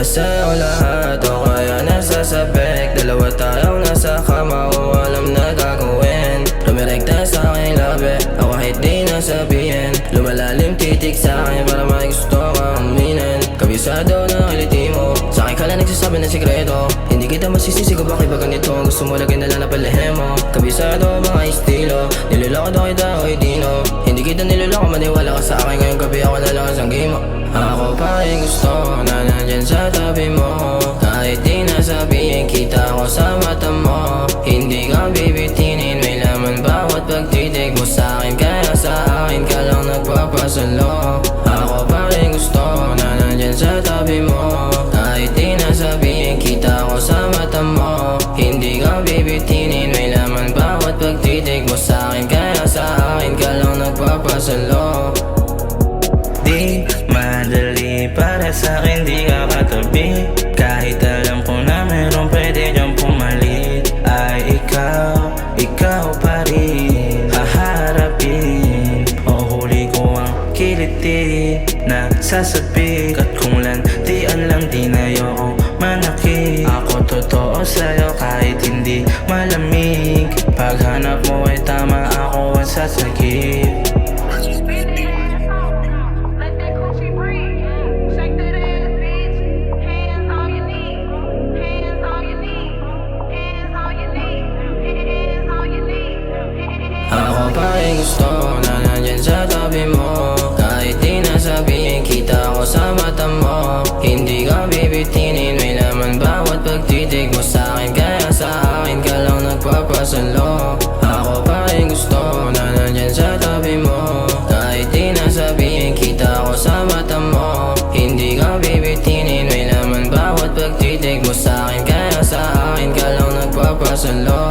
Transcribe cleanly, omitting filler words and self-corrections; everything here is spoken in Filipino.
sa'yo lahat o kaya nasasabik. Dalawa tayong nasa kama o alam na gagawin. Rumirekta sa'king labi o kahit di nasabihin. Lumalalim titik sa'kin para may gusto kang aminin. Kabisado na kiliti mo, sa'kin ka lang nagsasabi ng sikreto. Hindi kita masisisi kung bakit ba ganito. Gusto mo lagyan na lang na palihim mo. Kabisado mga estilo, niloloko daw kita o idino. Hindi kita niloloko, maniwala ka sa akin. Ngayong gabi ako na lang ang game mo. Ako pa rin gusto na nandyan sa tabi mo. Kahit di nasabihin, kita ko sa mata mo. Hindi ka bibitinin, may laman bawat pagtitig mo sa'kin. Kaya sa akin ka lang nagpapasalo. Ako pa rin gusto na nandyan sa tabi mo. Kahit di nasabihin, kita ko sa mata mo. Hindi ka bibitinin, may laman bawat pagtitig mo sa'kin. Kaya sa akin ka lang nagpapasalo. Di madali para sa'kin, di ka katabi. Kahit alam ko na meron pwede dyan pumalit. Ay ikaw pa rin haharapin. O huli ko ang kiliti na sasabik. At kung lantian lang di na ayoko manakit. Ako totoo sa'yo kahit hindi malamig. Paghanap mo ay tama, ako ang sasakit. Ako pa rin gusto na nandyan sa tabi mo. Kahit di nasabihin, kita ko sa mata mo. Hindi ka bibitinin, may laman bawat pagtitig mo sa'kin. Kaya sa akin ka lang nagpapasalo. Ako pa rin gusto na nandyan sa tabi mo. Kahit di nasabihin, kita ko sa mata mo. Hindi ka bibitinin, may laman bawat pagtitig mo sa'kin. Kaya sa akin ka lang nagpapasalo.